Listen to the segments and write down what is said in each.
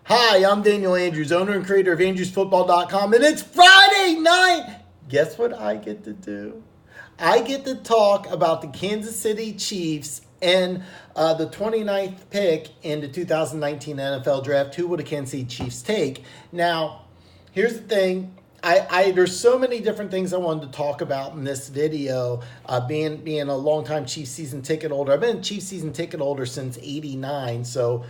Hi, I'm Daniel Andrews, owner and creator of AndrewsFootball.com, and it's Friday night. Guess what I get to do? I get to talk about the Kansas City Chiefs and the 29th pick in the 2019 NFL Draft. Who would the Kansas City Chiefs take? Now, here's the thing. There's so many different things I wanted to talk about in this video. Being a longtime Chiefs season ticket holder, I've been a Chiefs season ticket holder since '89, so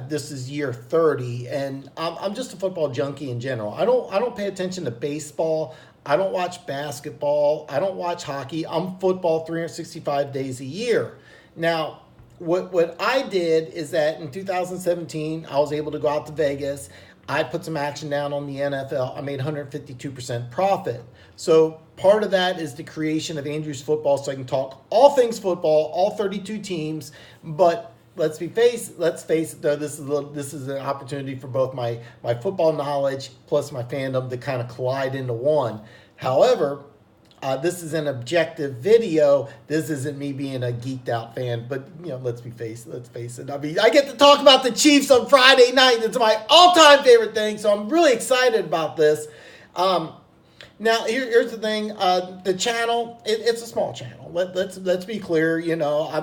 this is year 30, and I'm just a football junkie in general. I don't pay attention to baseball. I don't watch basketball. I don't watch hockey. I'm football 365 days a year. Now, what I did is that in 2017, I was able to go out to Vegas. I put some action down on the NFL. I made 152% profit. So part of that is the creation of Andrews Football, so I can talk all things football, all 32 teams. But let's face it, though, this is an opportunity for both my football knowledge plus my fandom to kind of collide into one. However, this is an objective video. This isn't me being a geeked out fan, but let's face it. I mean, I get to talk about the Chiefs on Friday night. It's my all-time favorite thing, so I'm really excited about this. Now, here's the thing. The channel, it's a small channel. Let's be clear.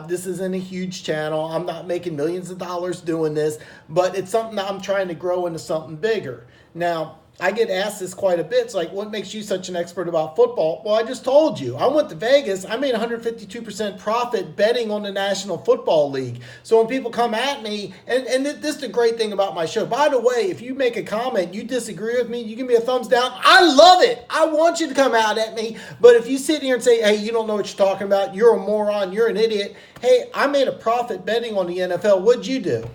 This isn't a huge channel. I'm not making millions of dollars doing this, but it's something that I'm trying to grow into something bigger. Now, I get asked this quite a bit. It's like, what makes you such an expert about football? Well, I just told you. I went to Vegas. I made 152% profit betting on the National Football League. So when people come at me, and this is the great thing about my show. By the way, if you make a comment, you disagree with me, you give me a thumbs down. I love it. I want you to come out at me. But if you sit here and say, hey, you don't know what you're talking about, you're a moron, you're an idiot. Hey, I made a profit betting on the NFL. What'd you do?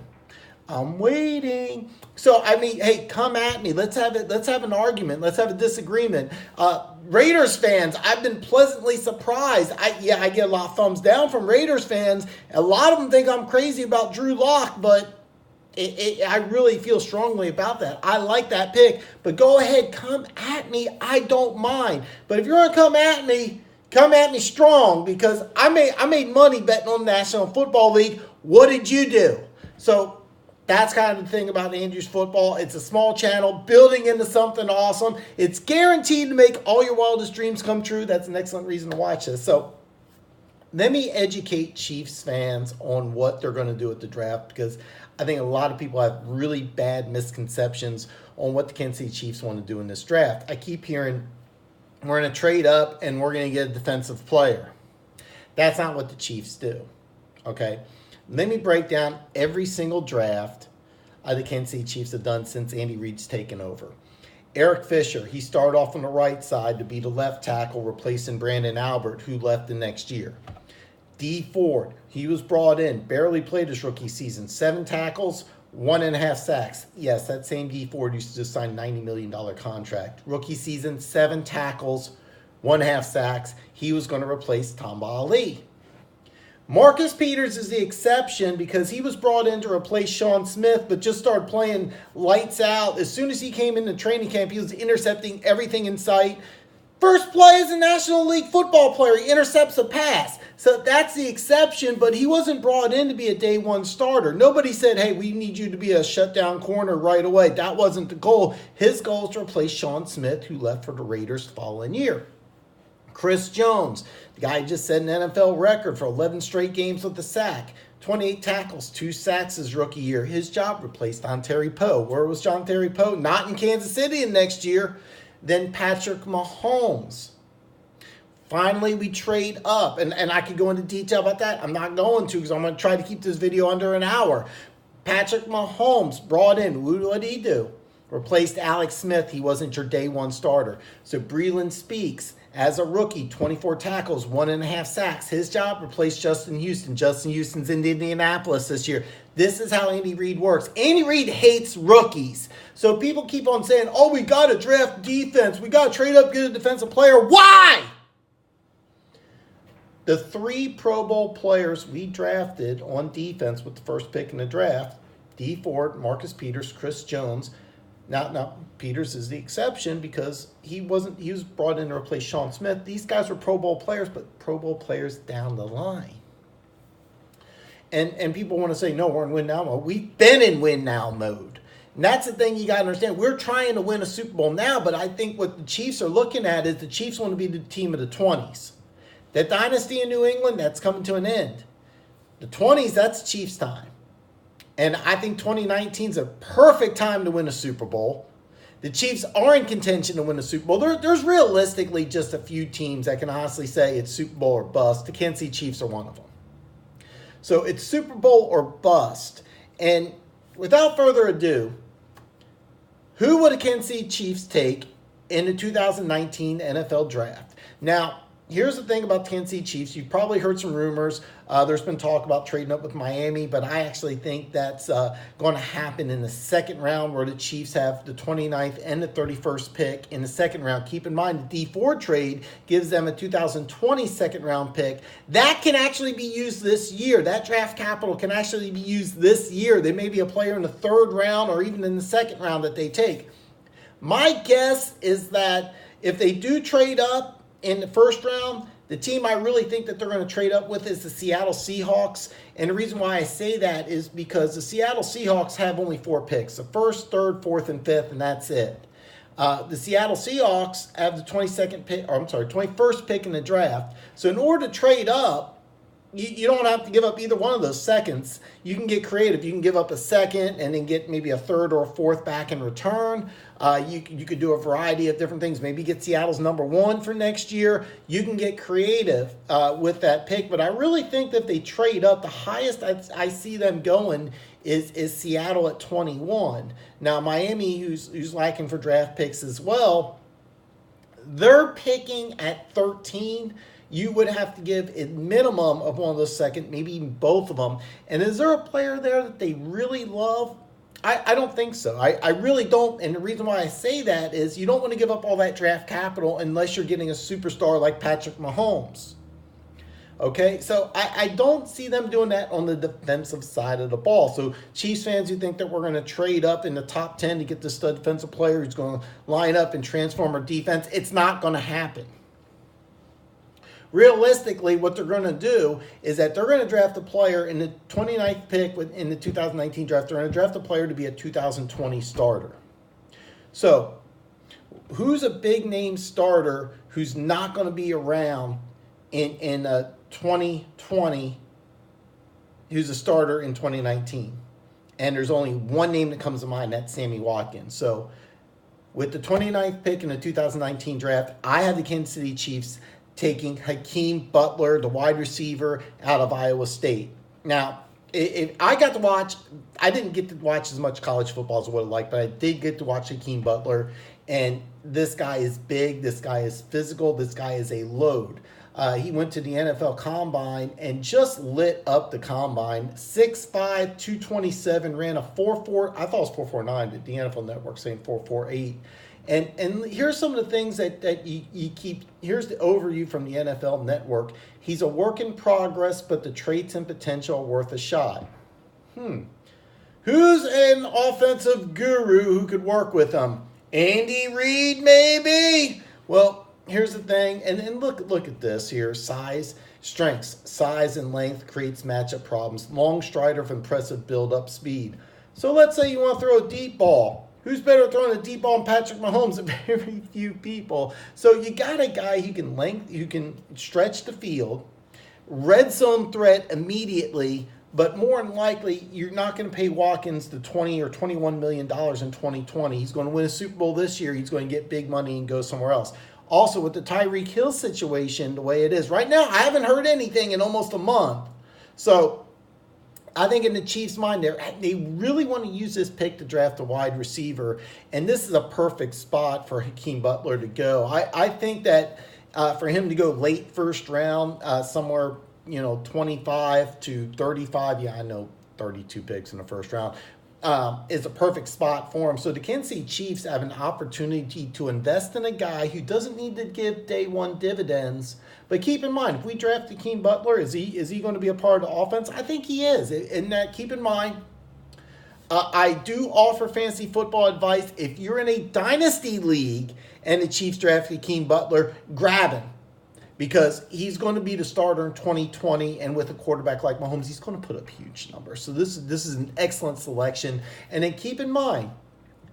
I'm waiting. So, I mean, hey, come at me. Let's have an argument. Let's have a disagreement. Raiders fans, I've been pleasantly surprised. I get a lot of thumbs down from Raiders fans. A lot of them think I'm crazy about Drew Lock, but I really feel strongly about that. I like that pick. But go ahead, come at me. I don't mind. But if you're going to come at me strong, because I made money betting on the National Football League. What did you do? So, that's kind of the thing about Andrews Football. It's a small channel building into something awesome. It's guaranteed to make all your wildest dreams come true. That's an excellent reason to watch this. So let me educate Chiefs fans on what they're going to do at the draft, because I think a lot of people have really bad misconceptions on what the Kansas City Chiefs want to do in this draft. I keep hearing we're going to trade up and we're going to get a defensive player. That's not what the Chiefs do, okay? Let me break down every single draft the Kansas City Chiefs have done since Andy Reid's taken over. Eric Fisher, he started off on the right side to be the left tackle, replacing Brandon Albert, who left the next year. Dee Ford, he was brought in, barely played his rookie season, 7 tackles, 1.5 sacks. Yes, that same Dee Ford used to just sign a $90 million contract. Rookie season, 7 tackles, 1.5 sacks. He was going to replace Tamba Ali. Marcus Peters is the exception because he was brought in to replace Sean Smith, but just started playing lights out. As soon as he came into training camp, he was intercepting everything in sight. First play as a National League football player, he intercepts a pass. So that's the exception, but he wasn't brought in to be a day one starter. Nobody said, hey, we need you to be a shutdown corner right away. That wasn't the goal. His goal is to replace Sean Smith, who left for the Raiders the following year. Chris Jones, the guy who just set an NFL record for 11 straight games with a sack. 28 tackles, 2 sacks his rookie year. His job replaced John Terry Poe. Where was John Terry Poe? Not in Kansas City the next year. Then Patrick Mahomes. Finally, we trade up. And I could go into detail about that. I'm not going to, because I'm going to try to keep this video under an hour. Patrick Mahomes brought in. What did he do? Replaced Alex Smith. He wasn't your day one starter. So Breeland Speaks, as a rookie, 24 tackles, 1.5 sacks. His job replaced Justin Houston. Justin Houston's in Indianapolis this year. This is how Andy Reid works. Andy Reid hates rookies. So people keep on saying, oh, we got to draft defense. We got to trade up, get a defensive player. Why? The 3 Pro Bowl players we drafted on defense with the first pick in the draft, Dee Ford, Marcus Peters, Chris Jones. Now, Peters is the exception because he was brought in to replace Sean Smith. These guys were Pro Bowl players, but Pro Bowl players down the line. And people want to say, no, we're in win now mode. We've been in win now mode. And that's the thing you got to understand. We're trying to win a Super Bowl now, but I think what the Chiefs are looking at is the Chiefs want to be the team of the 20s. That dynasty in New England, that's coming to an end. The 20s, that's Chiefs time. And I think 2019 is a perfect time to win a Super Bowl. The Chiefs are in contention to win the Super Bowl. There's realistically just a few teams that can honestly say it's Super Bowl or bust. The Kansas City Chiefs are one of them. So it's Super Bowl or bust. And without further ado, who would the Kansas City Chiefs take in the 2019 NFL Draft? Now, here's the thing about the Kansas City Chiefs. You've probably heard some rumors. There's been talk about trading up with Miami, but I actually think that's going to happen in the second round where the Chiefs have the 29th and the 31st pick in the second round. Keep in mind, the D Ford trade gives them a 2020 second round pick. That can actually be used this year. That draft capital can actually be used this year. There may be a player in the third round or even in the second round that they take. My guess is that if they do trade up in the first round, the team I really think that they're going to trade up with is the Seattle Seahawks. And the reason why I say that is because the Seattle Seahawks have only 4 picks. The first, third, fourth, and fifth, and that's it. The Seattle Seahawks have the 21st pick in the draft. So in order to trade up, you don't have to give up either one of those seconds. You can get creative. You can give up a second and then get maybe a third or a fourth back in return. You could do a variety of different things. Maybe get Seattle's number 1 for next year. You can get creative with that pick. But I really think that if they trade up, the highest I see them going is Seattle at 21. Now, Miami, who's lacking for draft picks as well, they're picking at 13. You would have to give a minimum of one of those second, maybe even both of them. And is there a player there that they really love? I don't think so. I really don't. And the reason why I say that is you don't want to give up all that draft capital unless you're getting a superstar like Patrick Mahomes. Okay, so I don't see them doing that on the defensive side of the ball. So Chiefs fans who think that we're going to trade up in the top 10 to get the stud defensive player who's going to line up and transform our defense, it's not going to happen. Realistically, what they're going to do is that they're going to draft a player in the 29th pick in the 2019 draft. They're going to draft a player to be a 2020 starter. So, who's a big name starter who's not going to be around in 2020 who's a starter in 2019? And there's only one name that comes to mind, that's Sammy Watkins. So, with the 29th pick in the 2019 draft, I have the Kansas City Chiefs taking Hakeem Butler, the wide receiver out of Iowa State. Now, if I got to watch, I didn't get to watch as much college football as I would have liked, but I did get to watch Hakeem Butler. And this guy is big. This guy is physical. This guy is a load. He went to the NFL Combine and just lit up the Combine. 6'5", 227, ran a 4.4. I thought it was 4.49, but the NFL Network saying 4.48. And here's some of the things that you keep. Here's the overview from the NFL Network. He's a work in progress, but the traits and potential are worth a shot. Who's an offensive guru who could work with him? Andy Reid, maybe? Well, here's the thing. And look at this here. Strengths, size, and length creates matchup problems. Long strider with impressive build-up speed. So let's say you want to throw a deep ball. Who's better at throwing a deep ball than Patrick Mahomes? Very few people. So you got a guy who can stretch the field, red zone threat immediately, but more than likely, you're not going to pay Watkins the $20 or $21 million in 2020. He's going to win a Super Bowl this year. He's going to get big money and go somewhere else. Also, with the Tyreek Hill situation, the way it is right now, I haven't heard anything in almost a month. So I think in the Chiefs' mind, they really want to use this pick to draft a wide receiver, and this is a perfect spot for Hakeem Butler to go. I think that for him to go late first round, somewhere 25 to 35. Yeah, I know 32 picks in the first round. Is a perfect spot for him. So the Kansas City Chiefs have an opportunity to invest in a guy who doesn't need to give day one dividends. But keep in mind, if we draft Hakeem Butler, is he going to be a part of the offense? I think he is. And that, keep in mind, I do offer fantasy football advice. If you're in a dynasty league and the Chiefs draft Hakeem Butler, grab him. because he's going to be the starter in 2020, and with a quarterback like Mahomes, he's going to put up huge numbers. So this is an excellent selection. And then keep in mind,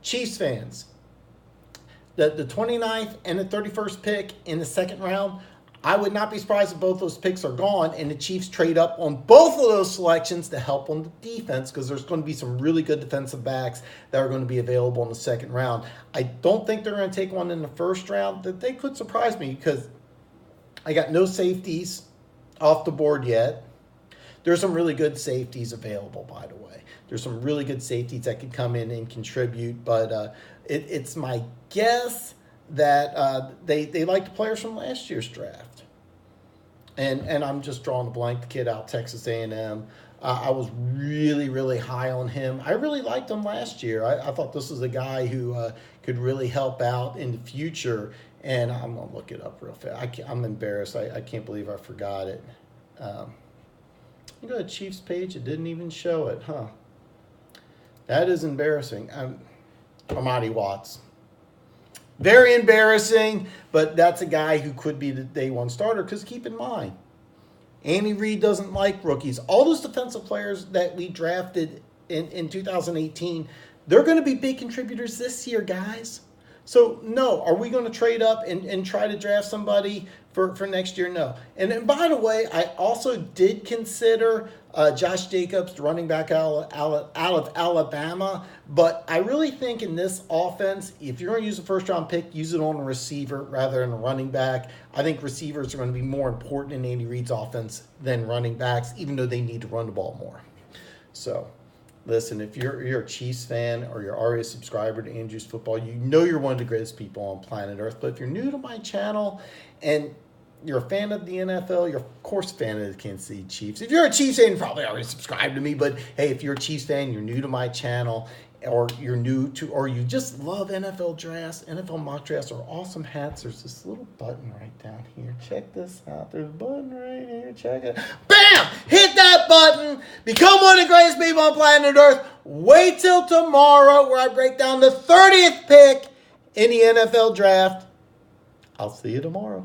Chiefs fans, the 29th and the 31st pick in the second round, I would not be surprised if both those picks are gone and the Chiefs trade up on both of those selections to help on the defense, because there's going to be some really good defensive backs that are going to be available in the second round. I don't think they're going to take one in the first round. That they could surprise me, because I got no safeties off the board yet. There's some really good safeties available, by the way. There's some really good safeties that could come in and contribute, but it's my guess that they like the players from last year's draft. And I'm just drawing a blank. The kid out Texas A&M. I was really, really high on him. I really liked him last year. I thought this was a guy who could really help out in the future. And I'm going to look it up real fast. I'm embarrassed. I can't believe I forgot it. You go to the Chiefs page. It didn't even show it, huh? That is embarrassing. Amadi Watts. Very embarrassing, but that's a guy who could be the day one starter, because keep in mind, Andy Reid doesn't like rookies. All those defensive players that we drafted in 2018, they're going to be big contributors this year, guys. So, no. Are we going to trade up and try to draft somebody for next year? No. And by the way, I also did consider Josh Jacobs, the running back out of Alabama. But I really think in this offense, if you're going to use a first-round pick, use it on a receiver rather than a running back. I think receivers are going to be more important in Andy Reid's offense than running backs, even though they need to run the ball more. So, listen, if you're a Chiefs fan or you're already a subscriber to Andrews Football, you know you're one of the greatest people on planet Earth. But if you're new to my channel and you're a fan of the NFL, you're of course a fan of the Kansas City Chiefs. If you're a Chiefs fan, you probably already subscribed to me. But hey, if you're a Chiefs fan, you're new to my channel, or you're new to, or you just love NFL drafts, NFL mock drafts, or awesome hats, there's this little button right down here. Check this out. There's a button right here. Check it. Bam! Hit that button. Become one of the greatest people on planet Earth. Wait till tomorrow, where I break down the 30th pick in the NFL draft. I'll see you tomorrow.